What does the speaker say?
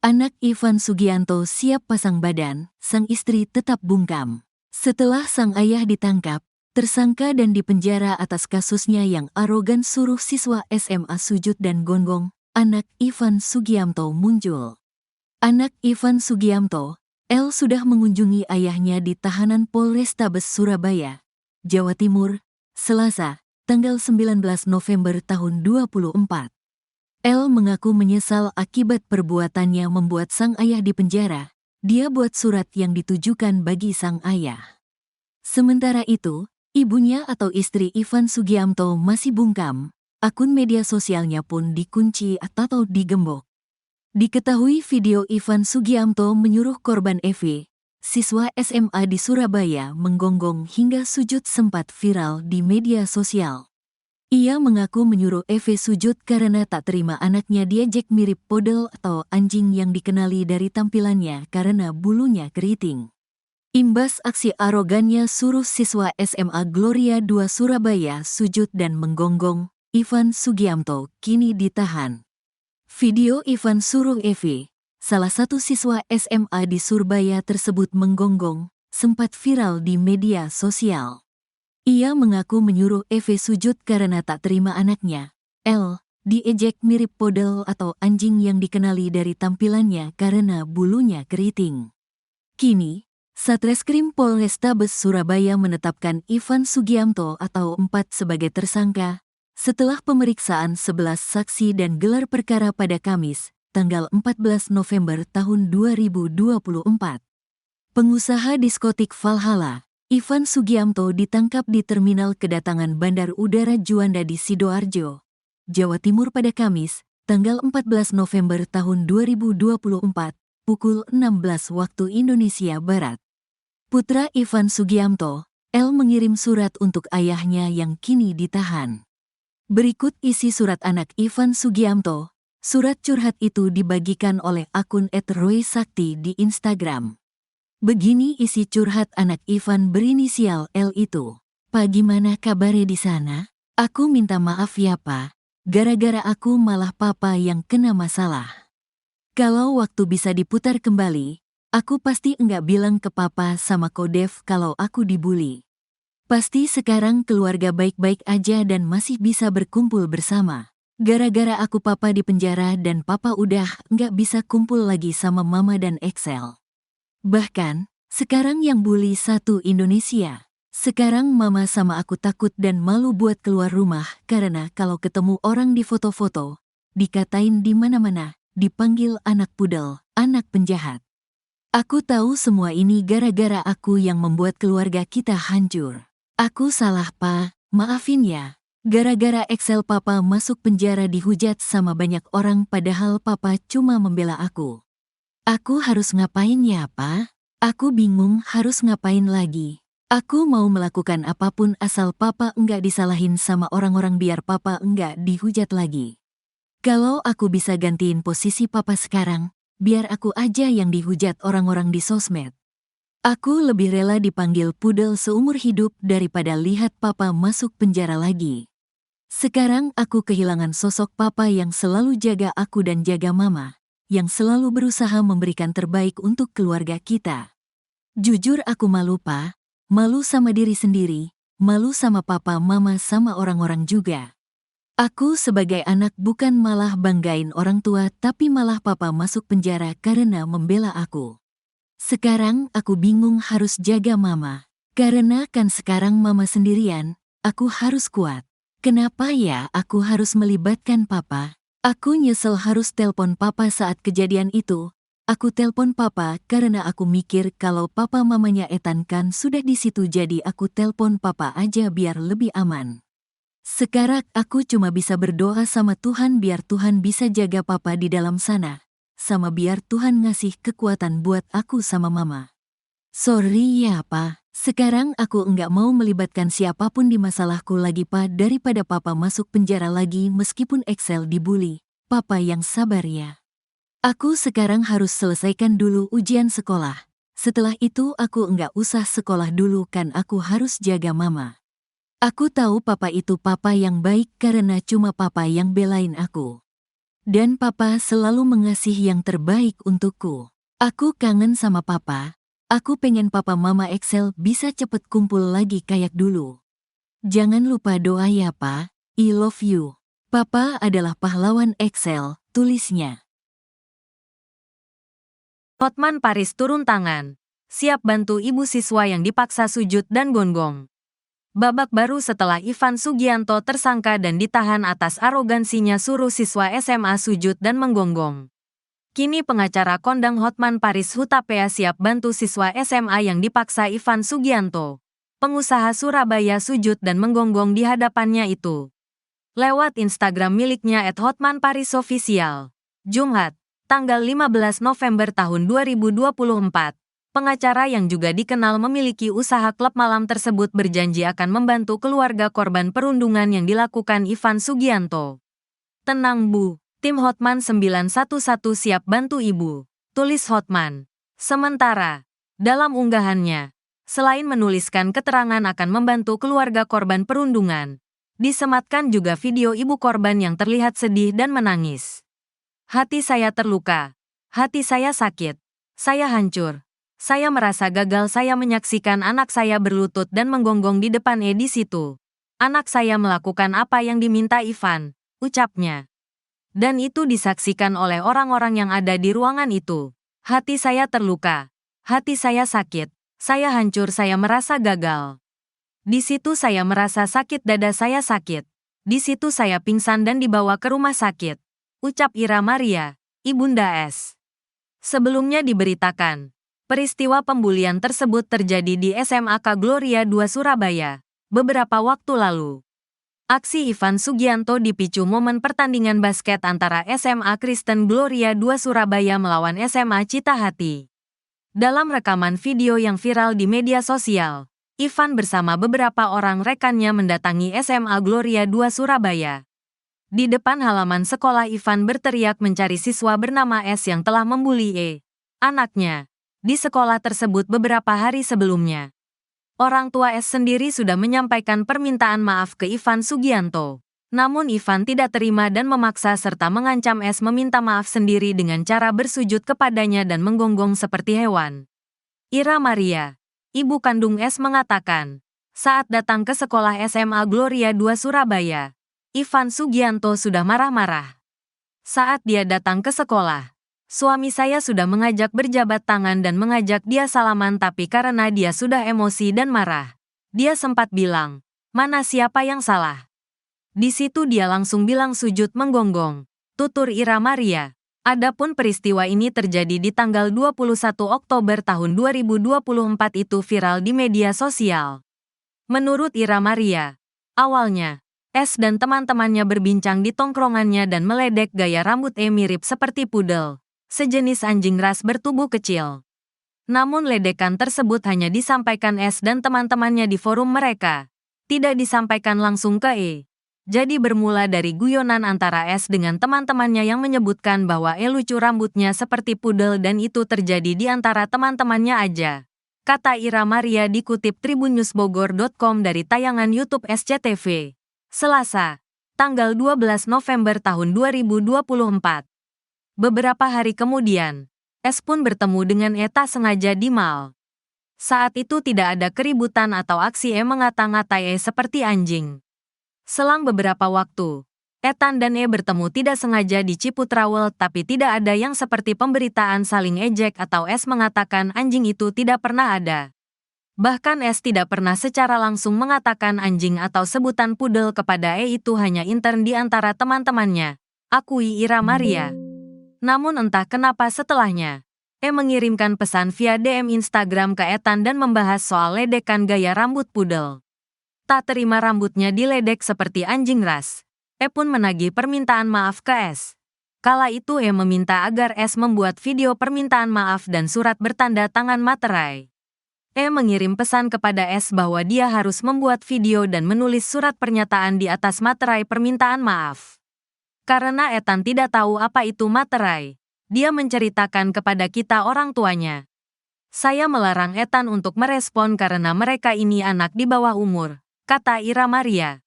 Anak Ivan Sugianto siap pasang badan, sang istri tetap bungkam. Setelah sang ayah ditangkap, tersangka dan dipenjara atas kasusnya yang arogan suruh siswa SMA sujud dan gonggong, anak Ivan Sugianto muncul. Anak Ivan Sugianto, L sudah mengunjungi ayahnya di tahanan Polrestabes Surabaya, Jawa Timur, Selasa, tanggal 19 November tahun 2024. L mengaku menyesal akibat perbuatannya membuat sang ayah dipenjara. Dia buat surat yang ditujukan bagi sang ayah. Sementara itu, ibunya atau istri Ivan Sugianto masih bungkam. Akun media sosialnya pun dikunci atau digembok. Diketahui video Ivan Sugianto menyuruh korban EV, siswa SMA di Surabaya, menggonggong hingga sujud sempat viral di media sosial. Ia mengaku menyuruh EV sujud karena tak terima anaknya diejek mirip poodle atau anjing yang dikenali dari tampilannya karena bulunya keriting. Imbas aksi arogannya suruh siswa SMA Gloria II Surabaya sujud dan menggonggong, Ivan Sugianto kini ditahan. Video Ivan suruh EV, salah satu siswa SMA di Surabaya tersebut menggonggong, sempat viral di media sosial. Ia mengaku menyuruh EV sujud karena tak terima anaknya, L, diejek mirip poodle atau anjing yang dikenali dari tampilannya karena bulunya keriting. Kini, Satreskrim Polrestabes Surabaya menetapkan Ivan Sugianto atau 4 sebagai tersangka setelah pemeriksaan 11 saksi dan gelar perkara pada Kamis, tanggal 14 November tahun 2024. Pengusaha diskotik Valhalla, Ivan Sugianto ditangkap di Terminal Kedatangan Bandar Udara Juanda di Sidoarjo, Jawa Timur pada Kamis, tanggal 14 November tahun 2024, pukul 16 waktu Indonesia Barat. Putra Ivan Sugianto, L mengirim surat untuk ayahnya yang kini ditahan. Berikut isi surat anak Ivan Sugianto. Surat curhat itu dibagikan oleh akun @roysakti di Instagram. Begini isi curhat anak Ivan berinisial L itu. "Pa, gimana kabarnya di sana? Aku minta maaf ya pa. Gara-gara aku malah papa yang kena masalah. Kalau waktu bisa diputar kembali, aku pasti enggak bilang ke papa sama Kodev kalau aku dibully. Pasti sekarang keluarga baik-baik aja dan masih bisa berkumpul bersama. Gara-gara aku papa di penjara dan papa udah enggak bisa kumpul lagi sama mama dan Excel. Bahkan, sekarang yang bully satu Indonesia. Sekarang mama sama aku takut dan malu buat keluar rumah karena kalau ketemu orang di foto-foto, dikatain di mana-mana, dipanggil anak pudel, anak penjahat. Aku tahu semua ini gara-gara aku yang membuat keluarga kita hancur. Aku salah pa, maafin ya. Gara-gara Excel papa masuk penjara dihujat sama banyak orang padahal papa cuma membela aku. Aku harus ngapain ya, Pa? Aku bingung harus ngapain lagi. Aku mau melakukan apapun asal papa enggak disalahin sama orang-orang biar papa enggak dihujat lagi. Kalau aku bisa gantiin posisi papa sekarang, biar aku aja yang dihujat orang-orang di sosmed. Aku lebih rela dipanggil pudel seumur hidup daripada lihat papa masuk penjara lagi. Sekarang aku kehilangan sosok papa yang selalu jaga aku dan jaga mama, yang selalu berusaha memberikan terbaik untuk keluarga kita. Jujur aku malu pa, malu sama diri sendiri, malu sama papa mama sama orang-orang juga. Aku sebagai anak bukan malah banggain orang tua tapi malah papa masuk penjara karena membela aku. Sekarang aku bingung harus jaga mama, karena kan sekarang mama sendirian, aku harus kuat. Kenapa ya aku harus melibatkan papa? Aku nyesel harus telpon papa saat kejadian itu. Aku telpon papa karena aku mikir kalau papa mamanya Ethan kan sudah di situ jadi aku telpon papa aja biar lebih aman. Sekarang aku cuma bisa berdoa sama Tuhan biar Tuhan bisa jaga papa di dalam sana. Sama biar Tuhan ngasih kekuatan buat aku sama mama. Sorry ya pa, sekarang aku enggak mau melibatkan siapapun di masalahku lagi pa daripada papa masuk penjara lagi meskipun Excel dibully. Papa yang sabar ya. Aku sekarang harus selesaikan dulu ujian sekolah. Setelah itu aku enggak usah sekolah dulu kan aku harus jaga mama. Aku tahu papa itu papa yang baik karena cuma papa yang belain aku. Dan papa selalu mengasihi yang terbaik untukku. Aku kangen sama papa. Aku pengen papa mama Excel bisa cepet kumpul lagi kayak dulu. Jangan lupa doa ya pa, I love you. Papa adalah pahlawan Excel, tulisnya. Hotman Paris turun tangan. Siap bantu ibu siswa yang dipaksa sujud dan gonggong. Babak baru setelah Ivan Sugianto tersangka dan ditahan atas arogansinya suruh siswa SMA sujud dan menggonggong. Kini pengacara kondang Hotman Paris Hutapea siap bantu siswa SMA yang dipaksa Ivan Sugianto, pengusaha Surabaya sujud dan menggonggong di hadapannya itu. Lewat Instagram miliknya @hotmanparisofficial. Jumat, tanggal 15 November tahun 2024. Pengacara yang juga dikenal memiliki usaha klub malam tersebut berjanji akan membantu keluarga korban perundungan yang dilakukan Ivan Sugianto. Tenang Bu, tim Hotman 911 siap bantu Ibu, tulis Hotman. Sementara, dalam unggahannya, selain menuliskan keterangan akan membantu keluarga korban perundungan, disematkan juga video ibu korban yang terlihat sedih dan menangis. Hati saya terluka, hati saya sakit, saya hancur. Saya merasa gagal saya menyaksikan anak saya berlutut dan menggonggong di depan di situ. Anak saya melakukan apa yang diminta Ivan, ucapnya. Dan itu disaksikan oleh orang-orang yang ada di ruangan itu. Hati saya terluka. Hati saya sakit. Saya hancur, saya merasa gagal. Di situ saya merasa sakit, dada saya sakit. Di situ saya pingsan dan dibawa ke rumah sakit. Ucap Ira Maria, Ibunda S. Sebelumnya diberitakan, peristiwa pembulian tersebut terjadi di SMAK Gloria II Surabaya, beberapa waktu lalu. Aksi Ivan Sugianto dipicu momen pertandingan basket antara SMA Kristen Gloria II Surabaya melawan SMA Citahati. Dalam rekaman video yang viral di media sosial, Ivan bersama beberapa orang rekannya mendatangi SMA Gloria II Surabaya. Di depan halaman sekolah, Ivan berteriak mencari siswa bernama S yang telah membuli anaknya di sekolah tersebut beberapa hari sebelumnya. Orang tua S sendiri sudah menyampaikan permintaan maaf ke Ivan Sugianto. Namun Ivan tidak terima dan memaksa serta mengancam S meminta maaf sendiri dengan cara bersujud kepadanya dan menggonggong seperti hewan. Ira Maria, ibu kandung S, mengatakan, saat datang ke sekolah SMA Gloria II Surabaya, Ivan Sugianto sudah marah-marah. Saat dia datang ke sekolah, suami saya sudah mengajak berjabat tangan dan mengajak dia salaman, tapi karena dia sudah emosi dan marah, dia sempat bilang, "Mana siapa yang salah?" Di situ dia langsung bilang sujud menggonggong, tutur Ira Maria. Adapun peristiwa ini terjadi di tanggal 21 Oktober tahun 2024 itu viral di media sosial. Menurut Ira Maria, awalnya, S dan teman-temannya berbincang di tongkrongannya dan meledek gaya rambut mirip seperti pudel, sejenis anjing ras bertubuh kecil. Namun ledekan tersebut hanya disampaikan S dan teman-temannya di forum mereka, tidak disampaikan langsung ke Jadi bermula dari guyonan antara S dengan teman-temannya yang menyebutkan bahwa lucu rambutnya seperti pudel dan itu terjadi di antara teman-temannya aja. Kata Ira Maria dikutip tribunnews.bogor.com dari tayangan YouTube SCTV. Selasa, tanggal 12 November tahun 2024. Beberapa hari kemudian, S pun bertemu dengan tak sengaja di mal. Saat itu tidak ada keributan atau aksi mengata-ngatai seperti anjing. Selang beberapa waktu, Ethan dan bertemu tidak sengaja di Ciputrawel, tapi tidak ada yang seperti pemberitaan saling ejek atau S mengatakan anjing itu tidak pernah ada. Bahkan S tidak pernah secara langsung mengatakan anjing atau sebutan pudel kepada itu hanya intern di antara teman-temannya, akui Ira Maria. Namun entah kenapa setelahnya, mengirimkan pesan via DM Instagram ke Ethan dan membahas soal ledekan gaya rambut pudel. Tak terima rambutnya diledek seperti anjing ras, pun menagih permintaan maaf ke S. Kala itu meminta agar S membuat video permintaan maaf dan surat bertanda tangan materai. Mengirim pesan kepada S bahwa dia harus membuat video dan menulis surat pernyataan di atas materai permintaan maaf. Karena Ethan tidak tahu apa itu materai, dia menceritakan kepada kita orang tuanya. Saya melarang Ethan untuk merespon karena mereka ini anak di bawah umur, kata Ira Maria.